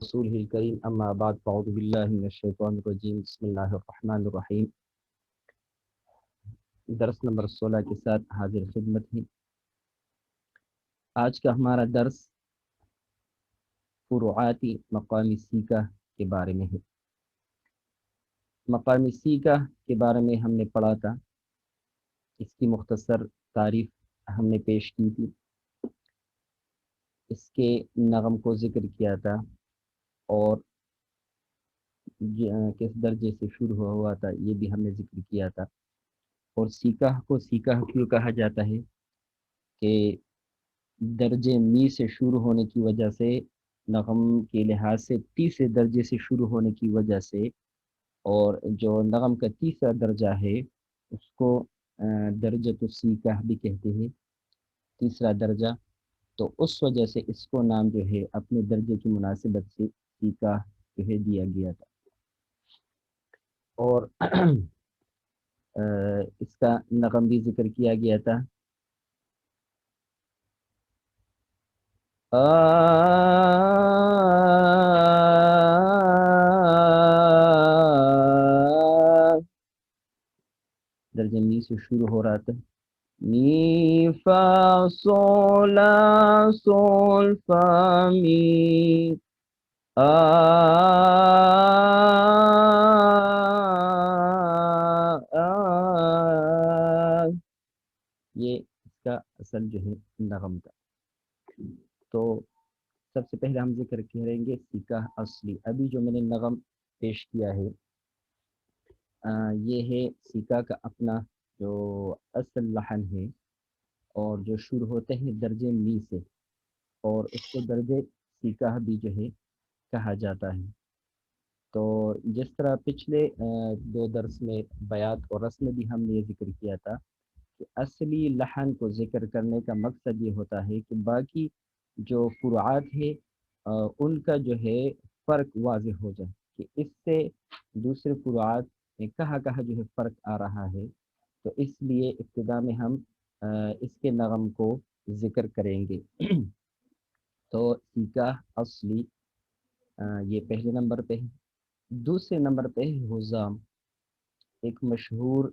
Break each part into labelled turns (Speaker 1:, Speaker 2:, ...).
Speaker 1: رسول الکریم اما بعد فاعوذ باللہ من الشیطان الرجیم بسم اللہ الرحمن الرحیم۔ درس نمبر 16 کے ساتھ حاضر خدمت ہیں۔ آج کا ہمارا درس فروعاتی مقامی سیکہ کے بارے میں ہے۔ مقامی سیکہ کے بارے میں ہم نے پڑھا تھا، اس کی مختصر تعریف ہم نے پیش کی تھی، اس کے نغم کو ذکر کیا تھا اور کس درجے سے شروع ہوا تھا یہ بھی ہم نے ذکر کیا تھا۔ اور سیکہ کو سیکہ کیوں کہا جاتا ہے کہ درجے می سے شروع ہونے کی وجہ سے، نغم کے لحاظ سے تیسرے درجے سے شروع ہونے کی وجہ سے، اور جو نغم کا تیسرا درجہ ہے اس کو درجۃ السیکہ بھی کہتے ہیں، تیسرا درجہ، تو اس وجہ سے اس کو نام جو ہے اپنے درجے کی مناسبت سے سیکہ جو ہے دیا گیا تھا۔ اور اس کا نغم بھی ذکر کیا گیا تھا۔ درجہ می سے شروع ہو رہا تھا، می فا صول لا صول فا می یہ اس کا اصل جو ہے نغم کا۔ تو سب سے پہلے ہم ذکر کریں گے سیکہ اصلی۔ ابھی جو میں نے نغم پیش کیا ہے یہ ہے سیکہ کا اپنا جو اصل لحن ہے، اور جو شروع ہوتے ہیں درجے می سے، اور اس کو درجے سیکہ بھی جو ہے کہا جاتا ہے۔ تو جس طرح پچھلے دو درس میں بیات اور رسم میں بھی ہم نے یہ ذکر کیا تھا کہ اصلی لحن کو ذکر کرنے کا مقصد یہ ہوتا ہے کہ باقی جو فروعات ہے ان کا جو ہے فرق واضح ہو جائے کہ اس سے دوسرے فروعات میں کہاں کہاں جو ہے فرق آ رہا ہے۔ تو اس لیے ابتدا میں ہم اس کے نغم کو ذکر کریں گے۔ تو سیکہ اصلی یہ پہلے نمبر پہ ہے۔ دوسرے نمبر پہ حزام، ایک مشہور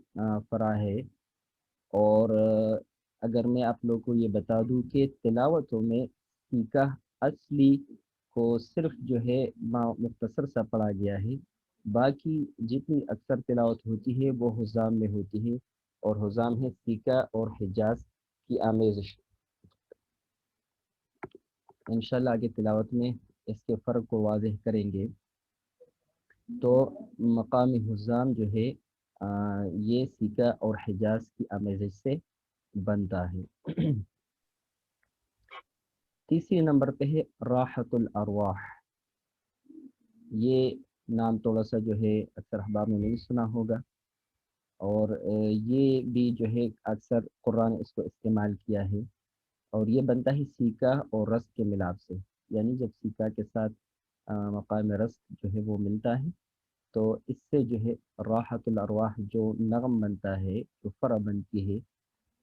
Speaker 1: فرع ہے، اور اگر میں آپ لوگوں کو یہ بتا دوں کہ تلاوتوں میں سیکہ اصلی کو صرف جو ہے مختصر سا پڑھا گیا ہے، باقی جتنی اکثر تلاوت ہوتی ہے وہ حزام میں ہوتی ہے، اور حزام ہے سیکہ اور حجاز کی آمیزش۔ انشاءاللہ آگے تلاوت میں اس کے فرق کو واضح کریں گے۔ تو مقامی حزام جو ہے یہ سیکہ اور حجاز کی آمیزش سے بنتا ہے۔ تیسری نمبر پہ ہے راحت الارواح۔ یہ نام تھوڑا سا جو ہے اکثر احباب نے نہیں سنا ہوگا، اور یہ بھی جو ہے اکثر قرآن اس کو استعمال کیا ہے، اور یہ بنتا ہے سیکہ اور رس کے ملاپ سے، یعنی جب سیکہ کے ساتھ مقام رس جو ہے وہ ملتا ہے تو اس سے جو ہے راحت الارواح جو نغم بنتا ہے، جو فرع بنتی ہے،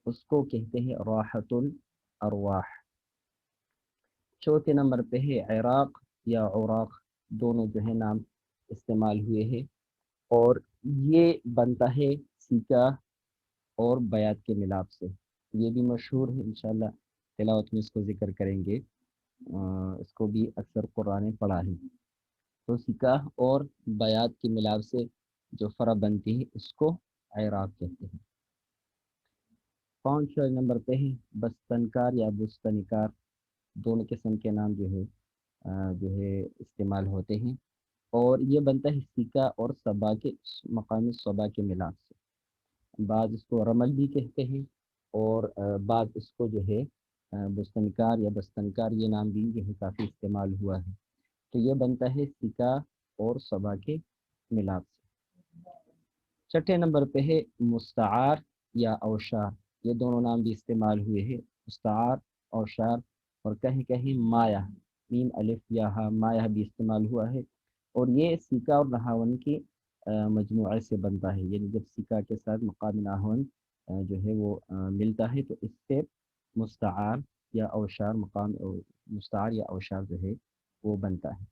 Speaker 1: اس کو کہتے ہیں راحت الارواح۔ چوتھے نمبر پہ ہے عراق یا عراق، دونوں جو ہے نام استعمال ہوئے ہیں، اور یہ بنتا ہے سیکہ اور بیات کے ملاپ سے۔ یہ بھی مشہور ہے، انشاءاللہ تلاوت میں اس کو ذکر کریں گے، اس کو بھی اکثر قرآن پڑھا ہے۔ تو سیکہ اور بیات کے ملاپ سے جو فرع بنتی ہے اس کو عراق کہتے ہیں۔ پانچویں نمبر پہ ہے بستنکار یا بستنکار، دونوں قسم کے نام جو ہے استعمال ہوتے ہیں، اور یہ بنتا ہے سیکہ اور صبا کے مقامی صبا کے ملاپ سے۔ بعض اس کو رمل بھی کہتے ہیں، اور بعض اس کو جو ہے بستنکار یا بستنکار یہ نام بھی جو ہے کافی استعمال ہوا ہے۔ تو یہ بنتا ہے سیکہ اور صبا کے ملاپ سے۔ چھٹے نمبر پہ ہے مستعار یا اوشار، یہ دونوں نام بھی استعمال ہوئے ہیں، مستعار، اوشار، اور کہیں کہیں مایہ، میم الف یا ہا مایہ بھی استعمال ہوا ہے، اور یہ سیکہ اور نہاون کے مجموعے سے بنتا ہے، یعنی جب سیکہ کے ساتھ مقام نہاون جو ہے وہ ملتا ہے تو اس سے مستعار یا اوشار، مقام مستعار یا اوشار جو ہے وہ بنتا ہے۔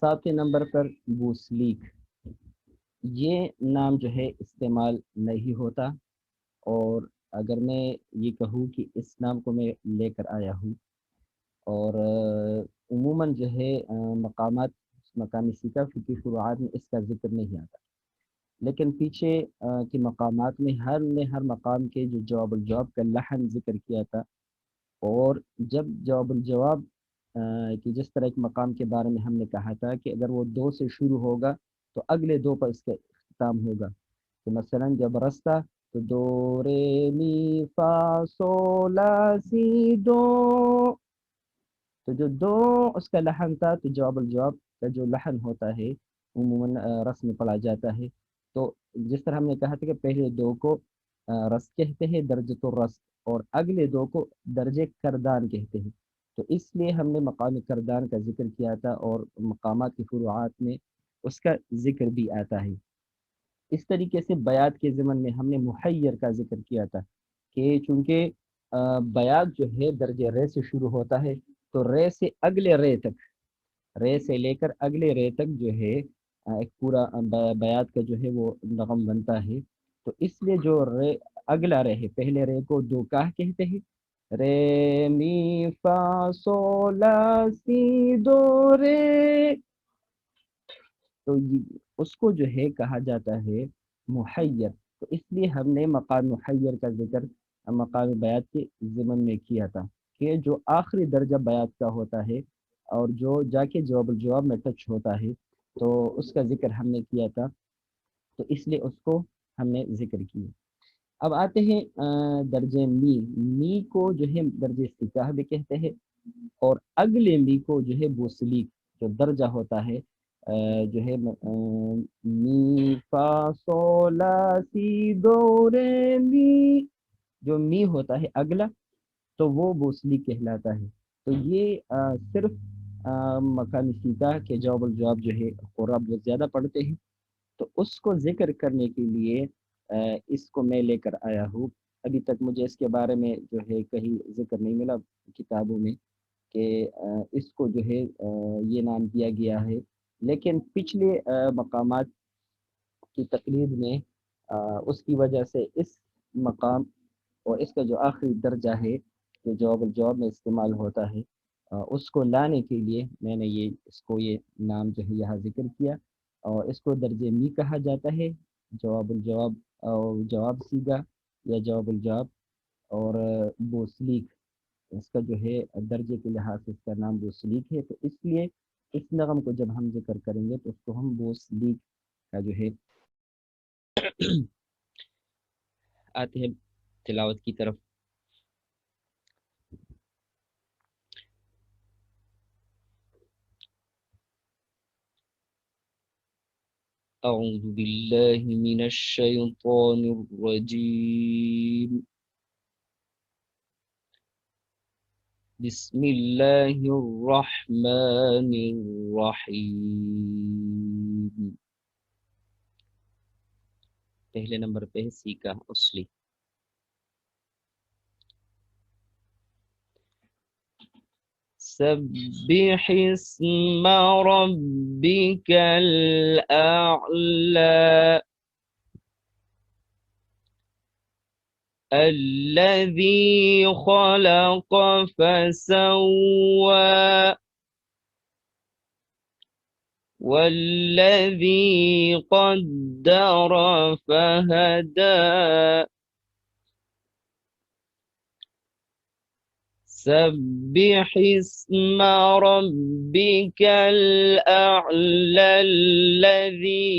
Speaker 1: 7 نمبر پر بوسلیک، یہ نام جو ہے استعمال نہیں ہوتا، اور اگر میں یہ کہوں کہ اس نام کو میں لے کر آیا ہوں، اور عموماً جو ہے مقامات مقامی سیکھا فقی فروعات میں اس کا ذکر نہیں آتا، لیکن پیچھے کے مقامات میں ہر مقام کے جو جواب الجواب کا لحن ذکر کیا تھا، اور جب جواب الجواب کہ جس طرح ایک مقام کے بارے میں ہم نے کہا تھا کہ اگر وہ 2 سے شروع ہوگا تو اگلے 2 پر اس کا اختتام ہوگا، تو مثلا جب رستہ تو دو رے می فا سو لا سی دو، تو جو 2 اس کا لحن تھا، تو جواب الجواب کا جو لحن ہوتا ہے عموماً رس میں پڑھا جاتا ہے، تو جس طرح ہم نے کہا تھا کہ پہلے 2 کو رس کہتے ہیں درجۃ الرس، اور اگلے 2 کو درجے کردان کہتے ہیں، تو اس لیے ہم نے مقام کردان کا ذکر کیا تھا، اور مقامات کی فروعات میں اس کا ذکر بھی آتا ہے۔ اس طریقے سے بیات کے ضمن میں ہم نے محیر کا ذکر کیا تھا کہ چونکہ بیات جو ہے درجے رے سے شروع ہوتا ہے، تو رے سے اگلے رے تک، رے سے لے کر اگلے رے تک جو ہے ایک پورا بیات کا جو ہے وہ نغم بنتا ہے، تو اس لیے جو رے اگلا رے ہے، پہلے رے کو دو کاہ کہتے ہیں، رے می فا سو لا سی دو رے، تو اس کو جو ہے کہا جاتا ہے محیر، تو اس لیے ہم نے مقام محیر کا ذکر مقام بیات کے ضمن میں کیا تھا کہ جو آخری درجہ بیات کا ہوتا ہے اور جو جا کے جواب الجواب میں ٹچ ہوتا ہے، تو اس کا ذکر ہم نے کیا تھا، تو اس لیے اس کو ہم نے ذکر کیا۔ اب آتے ہیں درجے می کو جو ہے درجے استفتاح بھی کہتے ہیں، اور اگلے می کو جو ہے بوسلیک جو درجہ ہوتا ہے جو ہے می فا سو لا سی دو رے می، جو می ہوتا ہے اگلا، تو وہ بوسلیک کہلاتا ہے، تو یہ صرف مقامی سیکھا کے جواب الجواب جو ہے قرآن بہت زیادہ پڑھتے ہیں، تو اس کو ذکر کرنے کے لیے اس کو میں لے کر آیا ہوں۔ ابھی تک مجھے اس کے بارے میں جو ہے کہیں ذکر نہیں ملا کتابوں میں کہ اس کو جو ہے یہ نام دیا گیا ہے، لیکن پچھلے مقامات کی تقلید میں اس کی وجہ سے اس مقام اور اس کا جو آخری درجہ ہے جو جواب الجواب میں استعمال ہوتا ہے، اس کو لانے کے لیے میں نے یہ نام جو ہے یہاں ذکر کیا، اور اس کو درجے می کہا جاتا ہے، جواب الجواب اور جواب سیگا یا جواب الجواب، اور بوسلیک اس کا جو ہے درجے کے لحاظ سے اس کا نام بوسلیک ہے، تو اس لیے اس نغم کو جب ہم ذکر کریں گے تو اس کو ہم بوسلیک کا جو ہے آتے ہیں تلاوت کی طرف۔ اعوذ باللہ من الشیطان الرجیم، بسم اللہ الرحمن الرحیم۔ پہلے نمبر پہ ہے سیکا اصلی۔ سبح اسم ربک الاعلی الذی خلق فسوى والذی قدر فہدى سبح اسم ربك الأعلى الذي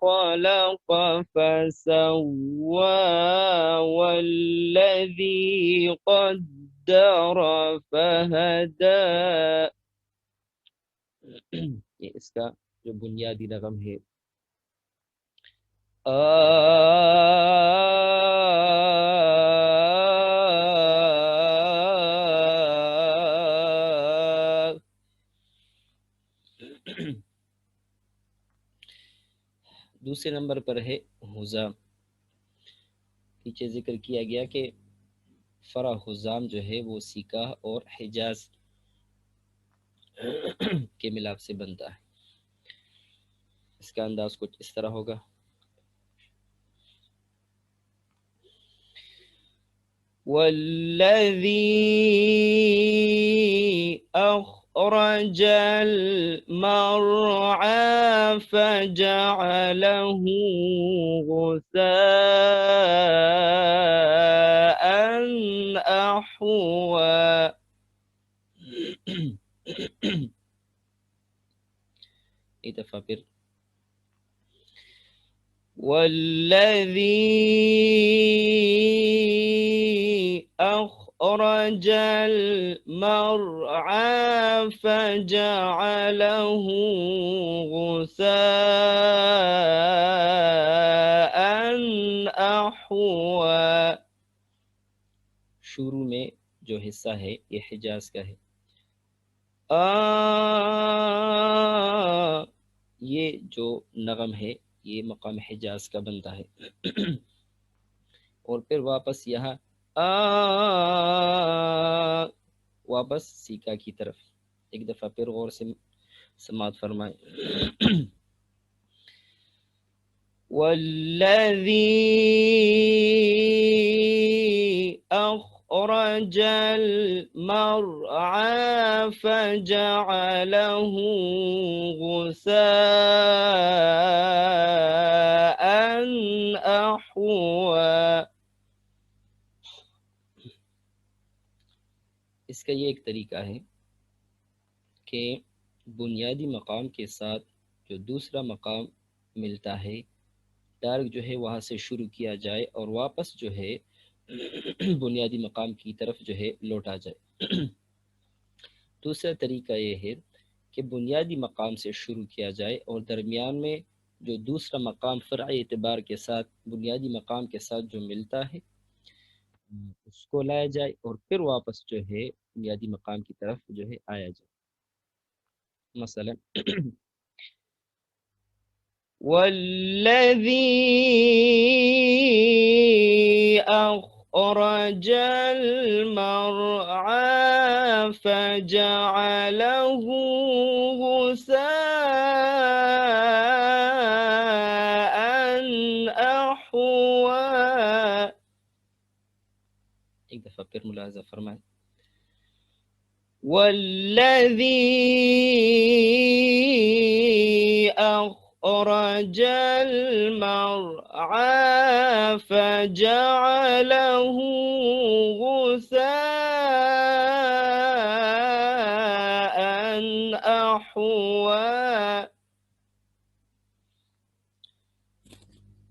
Speaker 1: خلق فسوى والذي قدر فهدى۔ یہ اس کا جو بنیادی نغم ہے، دوسرے نمبر پر ہے حزام۔ پیچھے ذکر کیا گیا کہ فرع حزام جو ہے وہ سیکا اور حجاز کے ملاپ سے بنتا ہے۔ کا انداز کچھ اس طرح ہوگا. والذی أخرج المرعى فجعله غثاء أحوى. ایک دفعہ پھر. والذي أخرج المرعى فجعله غثاء أحوى. شروع میں جو حصہ ہے یہ حجاز کا ہے. یہ جو نغم ہے یہ مقام حجاز کا بنتا ہے. اور پھر واپس یہاں واپس سیکا کی طرف. ایک دفعہ پھر غور سے سماعت فرمائیں. والذی أخرج المرعى فجعله غثاء أحوى. اس کا یہ ایک طریقہ ہے کہ بنیادی مقام کے ساتھ جو دوسرا مقام ملتا ہے ڈائریکٹ جو ہے وہاں سے شروع کیا جائے اور واپس جو ہے بنیادی مقام کی طرف جو ہے لوٹا جائے. دوسرا طریقہ یہ ہے کہ بنیادی مقام سے شروع کیا جائے اور درمیان میں جو دوسرا مقام فرعی اعتبار کے ساتھ بنیادی مقام کے ساتھ جو ملتا ہے اس کو لایا جائے اور پھر واپس جو ہے بنیادی مقام کی طرف جو ہے آیا جائے. مثلا والذی أخرج المرعى فجعله غثاء أحوى. ایک دفعہ پھر ملاحظہ فرمائیں. والذی أخرج المرعى فجعله غثاء أحوى.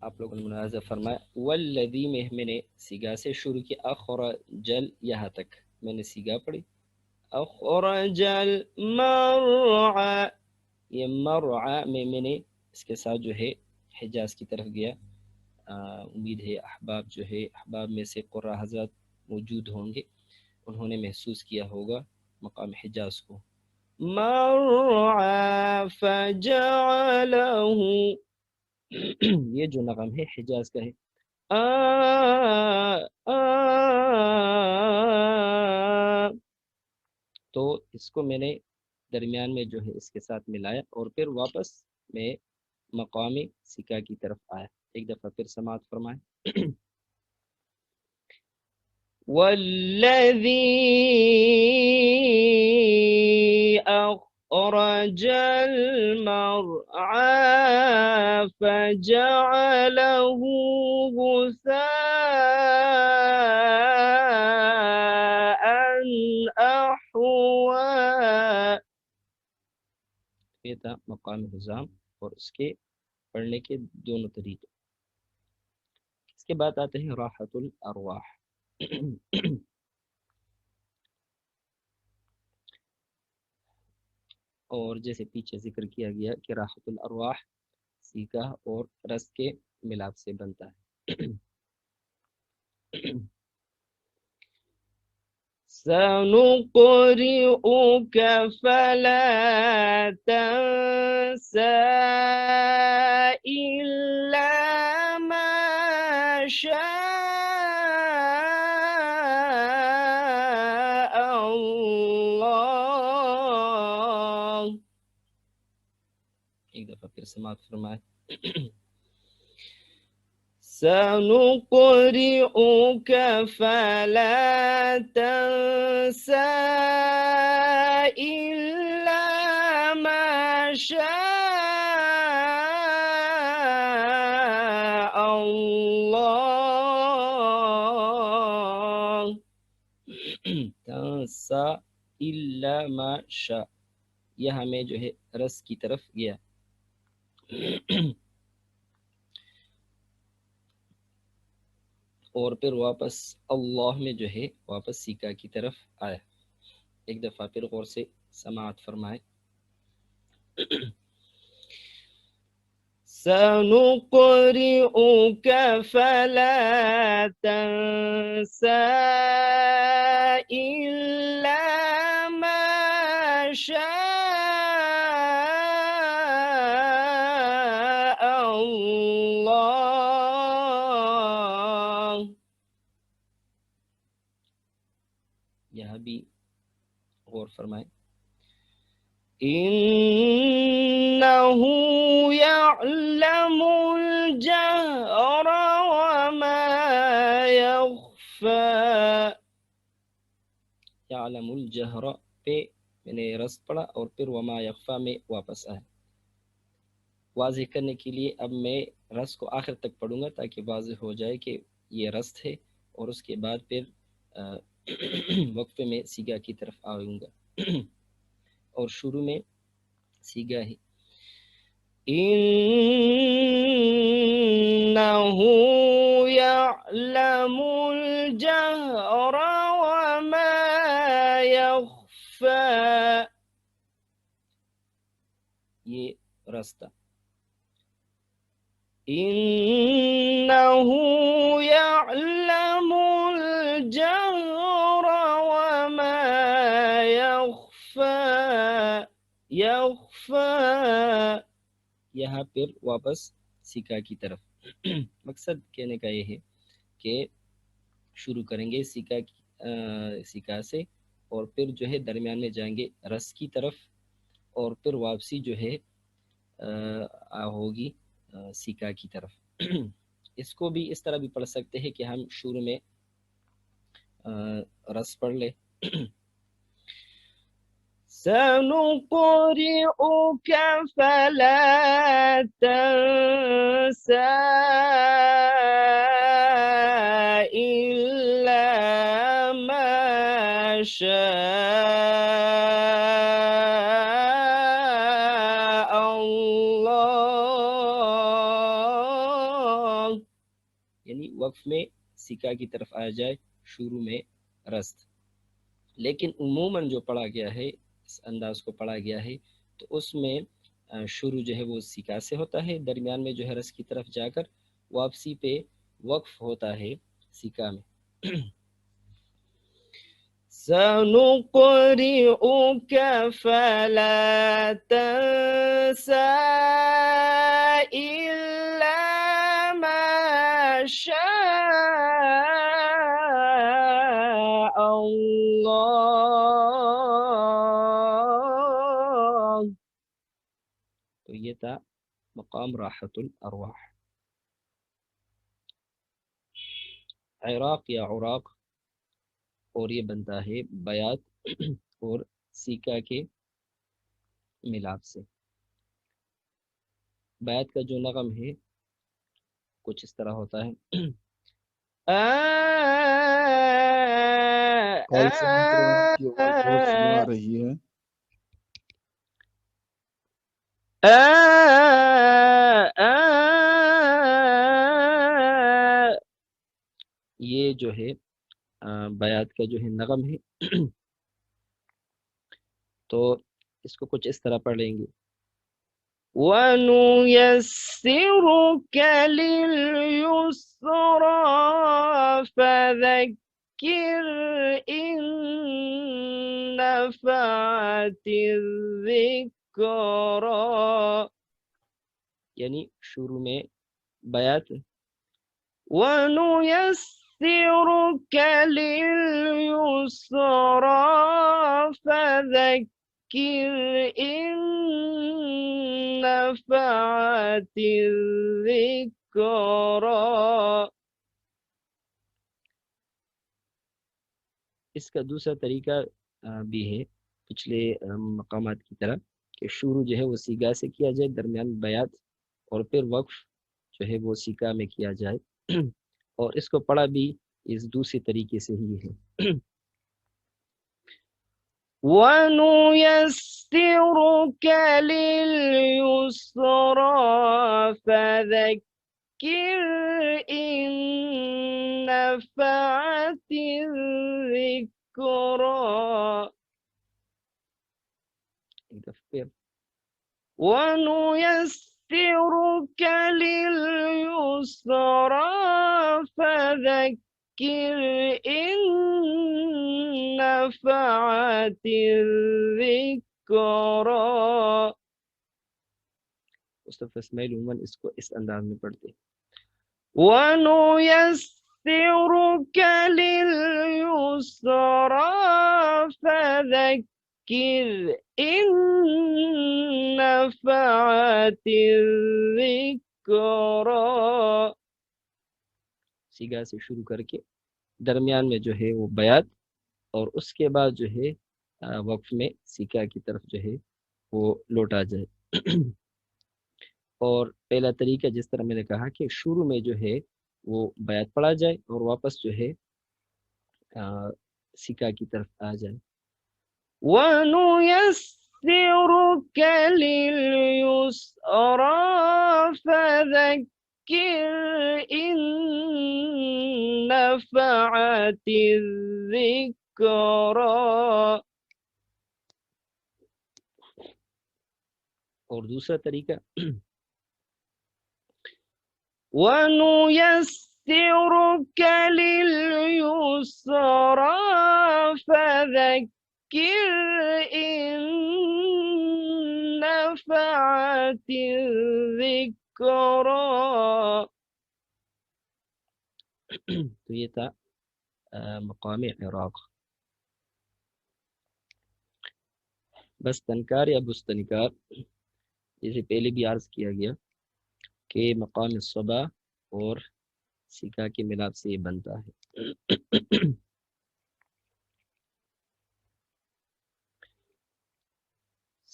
Speaker 1: آپ لوگوں نے ملاحظہ فرمایا والذی میں نے سیگا سے شروع کی. اخرجل یہاں تک میں نے سیگا پڑھی. اخرج المرعى یہ مرعى میں نے اس کے ساتھ جو ہے حجاز کی طرف گیا. امید ہے احباب جو ہے احباب میں سے قراء حضرات موجود ہوں گے انہوں نے محسوس کیا ہوگا مقام حجاز کو. مرعى فجعله یہ جو نغم ہے حجاز کا ہے. تو اس کو میں نے درمیان میں جو ہے اس کے ساتھ ملایا اور پھر واپس میں مقام سکا کی طرف آیا. ایک دفعہ پھر سماعت فرمائیں. والذی أخرج المرعى فجعله غثاء أحوى. یہ تھا مقام حزام اور اس کے پڑھنے کے دونوں طریقے. اس کے بعد آتے ہیں راحت الارواح. اور جیسے پیچھے ذکر کیا گیا کہ راحت الارواح سیکا اور رس کے ملاپ سے بنتا ہے. سنقرئك فلا تنسى إلا ما شاء الله. ایک دفعہ پھر سماعت فرمائے. سنقرئك فلا تنسى إلا ما شاء الله. تنسى إلا ما شاء، یہ ہمیں جو ہے رس کی طرف گیا. اور پھر واپس اللہ میں جو ہے واپس سیکا کی طرف آیا. ایک دفعہ پھر غور سے سماعت فرمائے. سنقرئك فلا تنسى إلا ما شاء الله. یہاں بھی غور فرمائیں. إنه يعلم الجهر وما يخفى. يعلم الجهر پہ میں نے رس پڑھا اور پھر وما يخفى میں واپس آیا. واضح کرنے کے لیے اب میں رس کو آخر تک پڑھوں گا تاکہ واضح ہو جائے کہ یہ رس ہے، اور اس کے بعد پھر وقفے میں سیگا کی طرف آؤں گا. اور شروع میں سیگا ہے. إنه يعلم الجهر وما يخفى، یہ رستہ. إنه يعلم الجهر وما يخفى. يخفى یہاں پھر واپس سیکا کی طرف. مقصد کہنے کا یہ ہے کہ شروع کریں گے سیکا سے، اور پھر جو ہے درمیان میں جائیں گے رس کی طرف، اور پھر واپسی جو ہے ہوگی سیکا کی طرف. اس کو بھی اس طرح بھی پڑھ سکتے ہیں کہ ہم شروع میں رس پڑھ لیں. سنقرئك فلا تنسى إلا ما شاء الله. یعنی وقف میں سیکا کی طرف آ جائے، شروع میں رست. لیکن عموماً جو پڑھا گیا ہے، اس انداز کو پڑھا گیا ہے، تو اس میں شروع جو ہے وہ سیکا سے ہوتا ہے، درمیان میں جو ہے رس کی طرف جا کر واپسی پہ وقف ہوتا ہے سیکا میں. سنقرئك فلا تنسى إلا ما شاء الله. تو یہ تھا مقام راحت الارواح. عراق یا عراق، اور یہ بنتا ہے بیات اور سیکا کے ملاپ سے. بیات کا جو نغم ہے کچھ اس طرح ہوتا ہے. یہ جو ہے بیات کا جو ہے نغم ہے، تو اس کو کچھ اس طرح پڑھ لیں گے. وَنُيَسِّرُكَ لِلْيُسْرَى فَذَكِّرْ إِن نَفَعَتِ الذِّكْرَى. یعنی شروع میں بیات. وَنُيَسِّرُكَ لِلْيُسْرَى فَذَكِّرْ إِن نفعت الذکرى. اس کا دوسرا طریقہ بھی ہے پچھلے مقامات کی طرح کہ شروع جو ہے وہ سیگا سے کیا جائے، درمیان بیات، اور پھر وقف جو ہے وہ سیکا میں کیا جائے. اور اس کو پڑھا بھی اس دوسرے طریقے سے ہی ہے. وَنُيَسِّرُكَ لِلْيُسْرَى فَذَكِّرْ إِن نَّفَعَتِ الذِّكْرَى. وَنُيَسِّرُكَ لِلْيُسْرَى فَذَكِّرْ إِن نَّفَعَتِ الذِّكْرَى. مصطفیٰ اسماعیل عموماً اس کو اس انداز میں پڑھتے ہیں. وَنُيَسِّرُكَ لِلْيُسْرَى فَذَكِّرْ إِن نَّفَعَتِ الذِّكْرَى. سیگا سے شروع کر کے درمیان میں جو ہے وہ بیات، اور اس کے بعد جو ہے وقف میں سیکا کی طرف جو ہے وہ لوٹا جائے. اور پہلا طریقہ جس طرح میں نے کہا کہ شروع میں جو ہے وہ بیات پڑھا جائے اور واپس جو ہے سیکا کی طرف آ جائے. وَنُيَسِّرُكَ لِلْيُسْرَى فَذَكِّرْ إِن نَّفَعَتِ الذِّكْرَى. اور دوسرا طریقہ وَنُيَسِّرُكَ لِلْيُسْرَى فَذَكِّرْ إِن نَّفَعَتِ الذِّكْرَى. تو یہ تھا مقام عراق. بستنکار یا بستنکار، جیسے پہلے بھی عرض کیا گیا کہ مقام صبا اور سیکا کے ملاپ سے یہ بنتا ہے.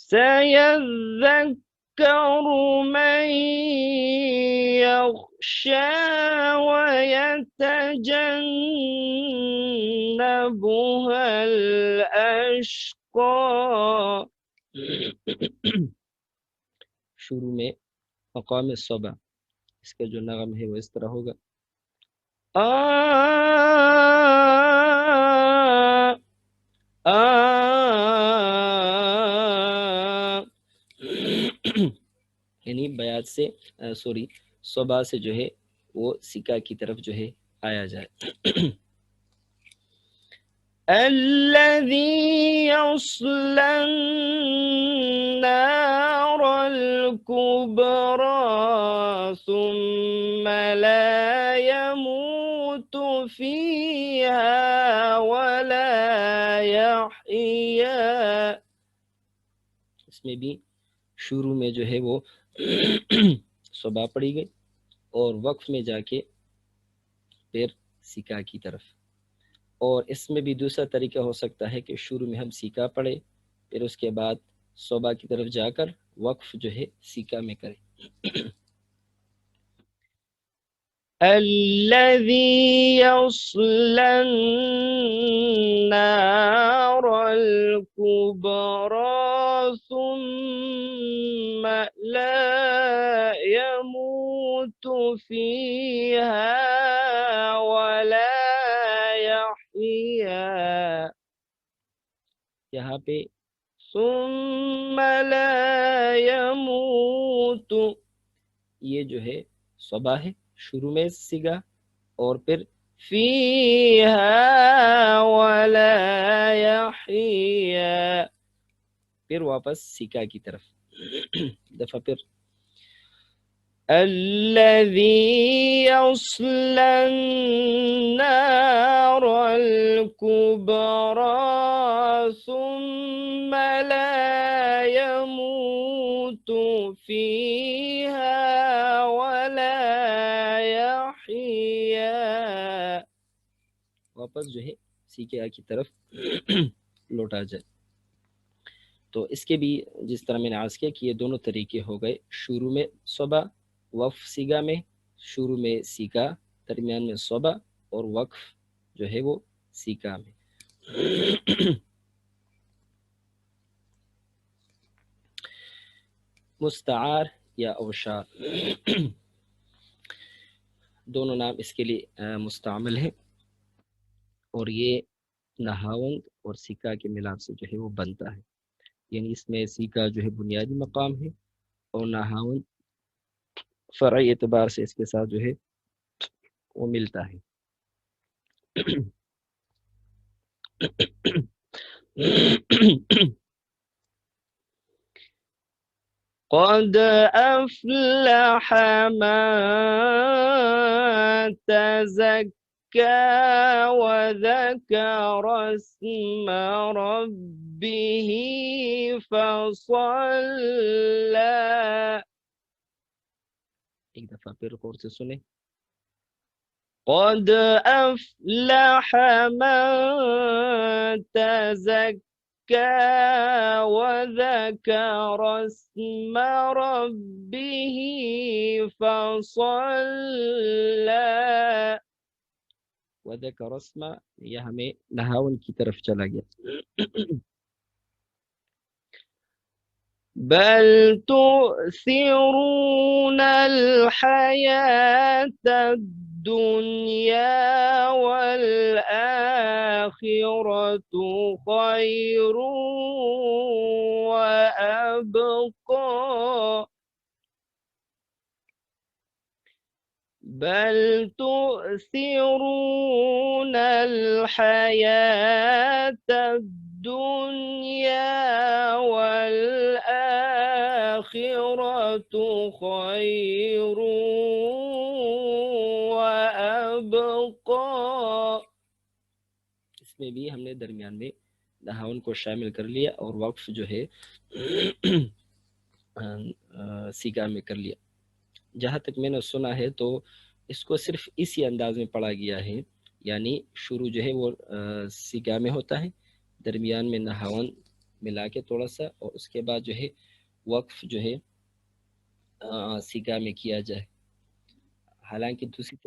Speaker 1: سَيَذَّكَّرُ مَن يَخْشَىٰ وَيَتَجَنَّبُهَا الْأَشْقَى. شروع میں مقام صبا، اس کا جو نغم ہے وہ اس طرح ہوگا. یعنی بیات سے صبا سے جو ہے وہ سیکا کی طرف جو ہے آیا جائے. الذي يصلى النار الكبرى ثم لا يموت فيها ولا يحيا. اس میں بھی شروع میں جو ہے وہ صبا پڑی گئی اور وقف میں جا کے پھر سیکا کی طرف. اور اس میں بھی دوسرا طریقہ ہو سکتا ہے کہ شروع میں ہم سیکا پڑھیں، پھر اس کے بعد صبا کی طرف جا کر وقف جو ہے سیکا میں کریں. الذي يصلى النار الكبرى ثم لا يموت فيها ولا يحيا. یہاں پہ ثم لا يموت یہ جو ہے صبا ہے، شروع میں سیگا، اور پھر فیہا ولا یحیا، پھر واپس سیکا کی طرف. دفعہ پھر الذی یصلی النار الکبری ثم لا يموت فيها ولا يحيا. واپس جو ہے سیکھے کی طرف لوٹا جائے. تو اس کے بھی جس طرح میں نے عرض کیا کہ یہ دونوں طریقے ہو گئے، شروع میں صبا وقف سیگا میں، شروع میں سیکا، درمیان میں صبا اور وقف جو ہے وہ سیکا میں. مستعار یا اوشار دونوں نام اس کے لیے مستعمل ہیں، اور یہ نہاوند اور سیکا کے ملاپ سے جو ہے وہ بنتا ہے. یعنی اس میں سیکا جو ہے بنیادی مقام ہے اور نہاوند فرعی اعتبار سے اس کے ساتھ جو ہے وہ ملتا ہے. قد أفلح من تزكى وذكر اسم ربه فصلى. ایک دفعہ پھر غور سے سنیں. قد أفلح من تزكى وذكر اسم ربه فصلى. وذكر اسم یہ ہمیں نہاون کی طرف چلا گیا. بل تؤثرون الحياة الدنيا والآخرة خير وأبقى. بل تؤثرون الحياة الدنيا والآخرة خير وأبقى. اس میں بھی ہم نے درمیان میں نہاون کو شامل کر لیا اور وقف جو ہے سیگا میں کر لیا. جہاں تک میں نے سنا ہے تو اس کو صرف اسی انداز میں پڑھا گیا ہے، یعنی شروع جو ہے وہ سیگا میں ہوتا ہے، درمیان میں نہاون ملا کے تھوڑا سا، اور اس کے بعد جو ہے وقف جو ہے سیگا میں کیا جائے. حالانکہ دوسری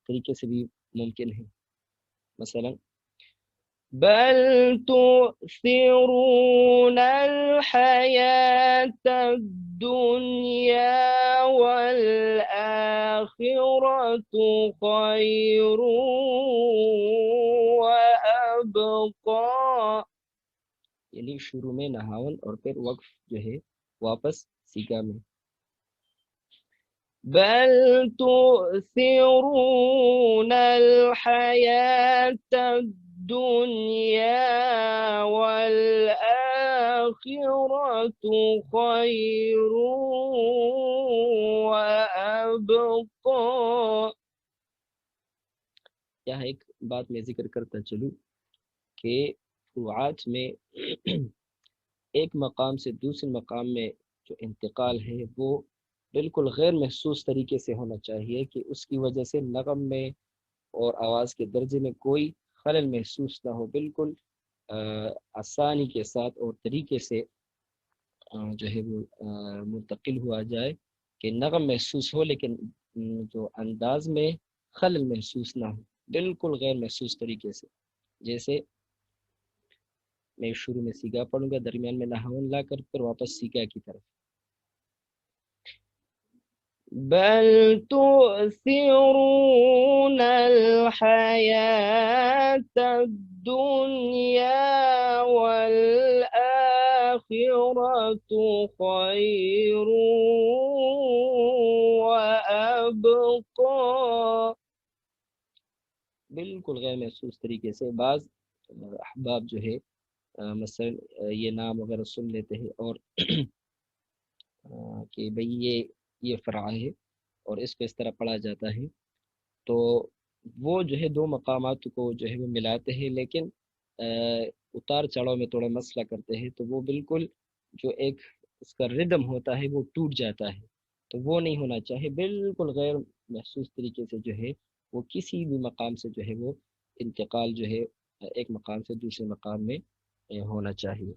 Speaker 1: طریقے سے بھی ممکن ہے. مثلا بل تؤثرون الحياة الدنيا والآخرة خير وأبقى. یعنی شروع میں نہاون اور پھر وقف جو ہے واپس سیگا میں. بل تؤثرون الحياة الدنيا والآخرة خير وأبقى. یہاں ایک بات میں ذکر کرتا چلوں کہ فروعات میں ایک مقام سے دوسرے مقام میں جو انتقال ہے وہ بالکل غیر محسوس طریقے سے ہونا چاہیے کہ اس کی وجہ سے نغم میں اور آواز کے درجے میں کوئی خلل محسوس نہ ہو. بالکل آسانی کے ساتھ اور طریقے سے جو ہے وہ منتقل ہوا جائے کہ نغم محسوس ہو لیکن جو انداز میں خلل محسوس نہ ہو، بالکل غیر محسوس طریقے سے. جیسے میں شروع میں سیگا پڑھوں گا، درمیان میں نہاون لا کر پھر واپس سیگا کی طرف. بل تؤثرون الحياة الدنيا والآخرة خير وأبقى. بالکل غیر محسوس طریقے سے. بعض احباب جو ہے مثلا یہ نام وغیرہ سن لیتے ہیں اور کہ بھئی یہ فرع ہے اور اس کو اس طرح پڑھا جاتا ہے، تو وہ جو ہے دو مقامات کو جو ہے وہ ملاتے ہیں، لیکن اتار چڑھاؤ میں تھوڑا مسئلہ کرتے ہیں. تو وہ بالکل جو ایک اس کا ردم ہوتا ہے وہ ٹوٹ جاتا ہے، تو وہ نہیں ہونا چاہیے، بالکل غیر محسوس طریقے سے جو ہے وہ کسی بھی مقام سے جو ہے وہ انتقال جو ہے ایک مقام سے دوسرے مقام میں ہونا چاہیے۔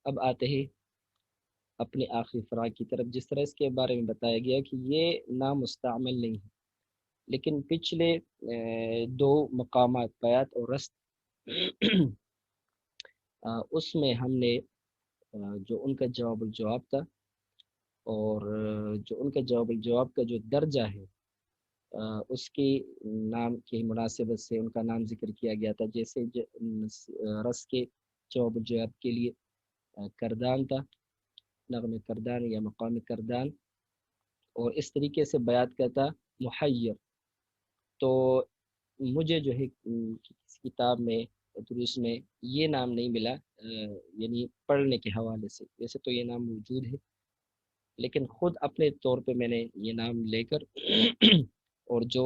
Speaker 1: اب آتے ہیں اپنے آخری فراغ کی طرف۔ جس طرح اس کے بارے میں بتایا گیا کہ یہ نامستعمل نہیں ہے، لیکن پچھلے دو مقامات بیات اور رست اس میں ہم نے جو ان کا جواب الجواب تھا، اور جو ان کا جواب الجواب کا جو درجہ ہے اس کی نام کی مناسبت سے ان کا نام ذکر کیا گیا تھا، جیسے رس کے جواب الجواب کے لیے کردان تھا، نغم کردان یا مقام کردان، اور اس طریقے سے بیات کا تھا محیر۔ تو مجھے جو ہے کسی کتاب میں دروس میں یہ نام نہیں ملا، یعنی پڑھنے کے حوالے سے، ویسے تو یہ نام موجود ہے، لیکن خود اپنے طور پہ میں نے یہ نام لے کر اور جو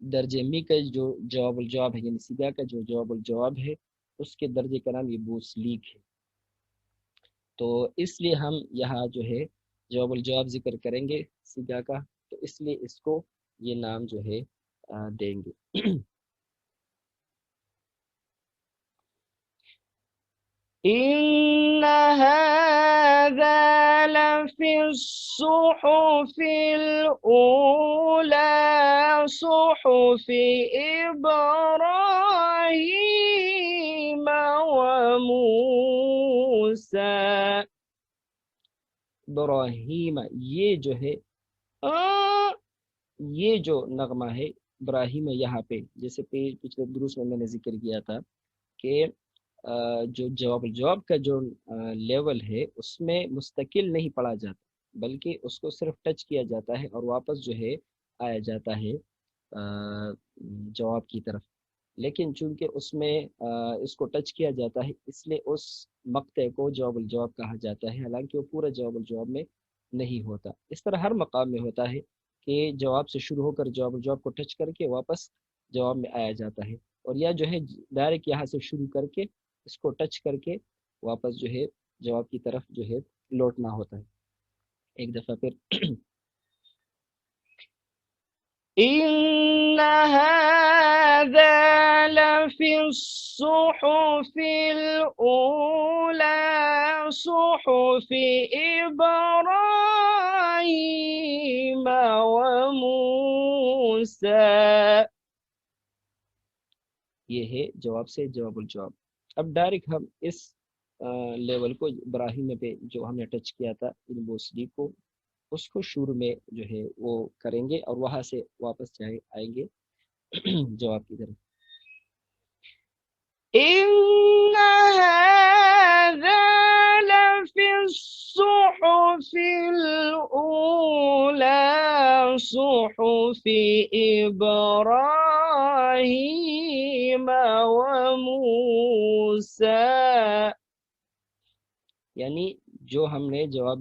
Speaker 1: درجے می کا جو جواب الجواب ہے، یعنی سیگا کا جو جواب الجواب ہے، اس کے درجے کا نام یہ بوسلیک ہے۔ تو اس لیے ہم یہاں جو ہے جواب الجواب ذکر کریں گے سیگا کا، تو اس لیے اس کو یہ نام جو ہے دیں گے۔ إن هذا لفي الصحف الأولى صحف إبراهيم وموسى۔ ابراہیم یہ جو ہے یہ جو نغمہ ہے ابراہیم، یہاں پہ جیسے پچھلے دروس میں نے ذکر کیا تھا کہ جو جواب الجواب کا جو لیول ہے اس میں مستقل نہیں پڑھا جاتا، بلکہ اس کو صرف ٹچ کیا جاتا ہے اور واپس جو ہے آیا جاتا ہے جواب کی طرف۔ لیکن چونکہ اس میں اس کو ٹچ کیا جاتا ہے، اس لیے اس مقطع کو جواب الجواب کہا جاتا ہے، حالانکہ وہ پورا جواب الجواب میں نہیں ہوتا۔ اس طرح ہر مقام میں ہوتا ہے کہ جواب سے شروع ہو کر جواب الجواب کو ٹچ کر کے واپس جواب میں آیا جاتا ہے، اور یا جو ہے ڈائریکٹ یہاں سے شروع کر کے اس کو ٹچ کر کے واپس جو ہے جواب کی طرف جو ہے لوٹنا ہوتا ہے۔ ایک دفعہ پھر إن هذا لفي الصحف الأولى صحف إبراهيم وموسى۔ یہ ہے جواب سے جواب الجواب۔ اب ڈائریکٹ ہم اس لیول کو ابراہیم پہ جو ہم نے ٹچ کیا تھا ان بوسلی کو، اس کو شروع میں جو ہے وہ کریں گے اور وہاں سے واپس جائیں آئیں گے جواب کی طرف۔ إن هذا لفي الصحف الأولى صحف إبراهيم وموسى، یعنی جو ہم نے جواب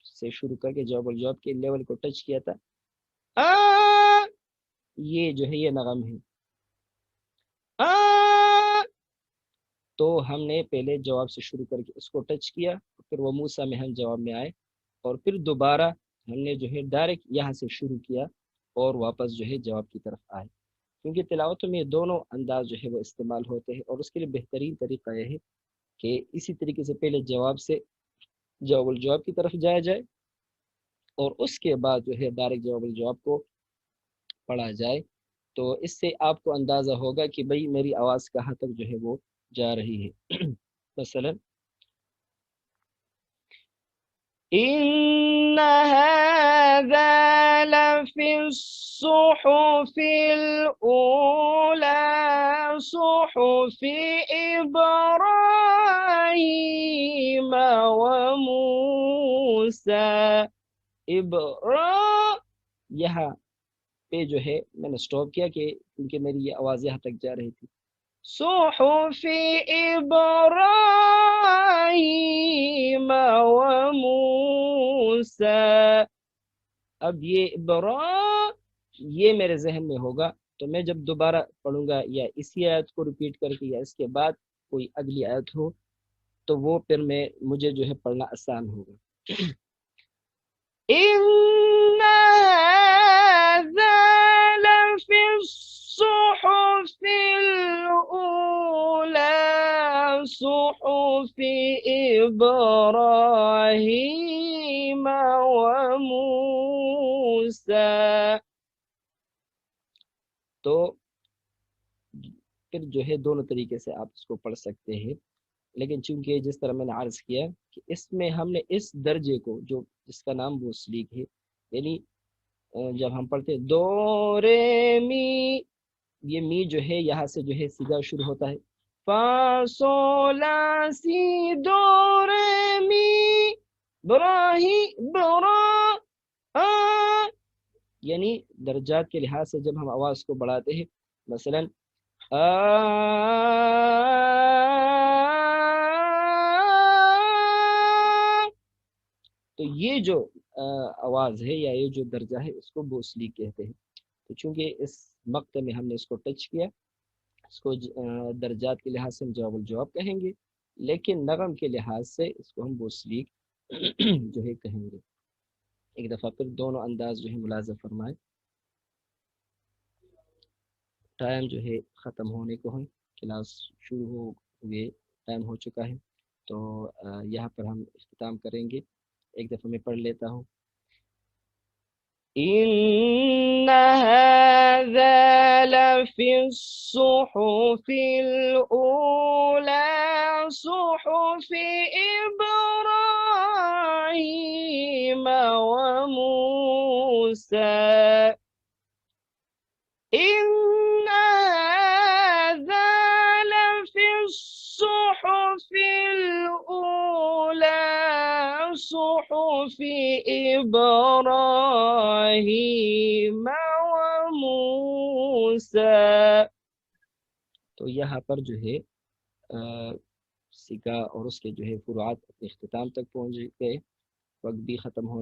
Speaker 1: سے شروع کر کے جواب الجواب کے لیول کو ٹچ کیا تھا، یہ جو ہے یہ نغم ہے، تو ہم نے پہلے جواب سے شروع کر کے اس کو ٹچ کیا، پھر وہ موسیٰ میں ہم جواب میں آئے، اور پھر دوبارہ ہم نے جو ہے ڈائریکٹ یہاں سے شروع کیا اور واپس جو ہے جواب کی طرف آئے، کیونکہ تلاوتوں میں دونوں انداز جو ہے وہ استعمال ہوتے ہیں، اور اس کے لیے بہترین طریقہ یہ ہے کہ اسی طریقے سے پہلے جواب سے جواب الجواب کی طرف جایا جائے، اور اس کے بعد جو ہے ڈائریکٹ جواب الجواب کو پڑھا جائے، تو اس سے آپ کو اندازہ ہوگا کہ بھئی میری آواز کہاں تک جو ہے وہ جا رہی ہے۔ مثلا إن هذا لفي الصحف الأولى صحف إبراهيم وموسى۔ یہاں پہ جو ہے میں نے سٹاپ کیا کہ کیونکہ میری یہ آواز یہاں تک جا رہی تھی۔ صحف إبراهيم وموسى، اب یہ یہ میرے ذہن میں ہوگا، تو میں جب دوبارہ پڑھوں گا یا اسی آیت کو ریپیٹ کر کے یا اس کے بعد کوئی اگلی آیت ہو، تو وہ پھر مجھے جو ہے پڑھنا آسان ہوگا.
Speaker 2: إن هذا لفي الصحف الأولى صحف إبراهيم وموسى.
Speaker 1: تو پھر جو ہے دونوں طریقے سے آپ اس کو پڑھ سکتے ہیں، لیکن چونکہ جس طرح میں نے عرض کیا کہ اس میں ہم نے اس درجے کو جو جس کا نام وہ سلیک ہے، یعنی جب ہم پڑھتے ہیں دو رے می، یہ می جو ہے یہاں سے جو ہے سیدھا شروع ہوتا ہے
Speaker 2: فا صولا سی دو رے می براہی برا
Speaker 1: یعنی درجات کے لحاظ سے جب ہم آواز کو بڑھاتے ہیں، مثلا تو یہ جو آواز ہے یا یہ جو درجہ ہے اس کو بوسلی کہتے ہیں. تو چونکہ اس مقطع میں ہم نے اس کو ٹچ کیا، اس کو درجات کے لحاظ سے ہم جواب الجواب کہیں گے، لیکن نغم کے لحاظ سے اس کو ہم بوسلیک جو ہے کہیں گے. ایک دفعہ پھر دونوں انداز جو ہے ملاحظہ فرمائے. ٹائم جو ہے ختم ہونے کو ہے، کلاس شروع ہوئے ٹائم ہو چکا ہے، تو یہاں پر ہم اختتام کریں گے. ایک دفعہ میں پڑھ لیتا ہوں.
Speaker 2: إن هذا لفي الصحف الأولى صحف إبراهيم وموسى. إن هذا لفي الصحف الأولى صحف إبراهيم وموسى.
Speaker 1: تو یہاں پر جو ہے سکہ اور اس کے جو ہے فروعات اپنے اختتام تک پہنچ گئے، وقت بھی ختم ہو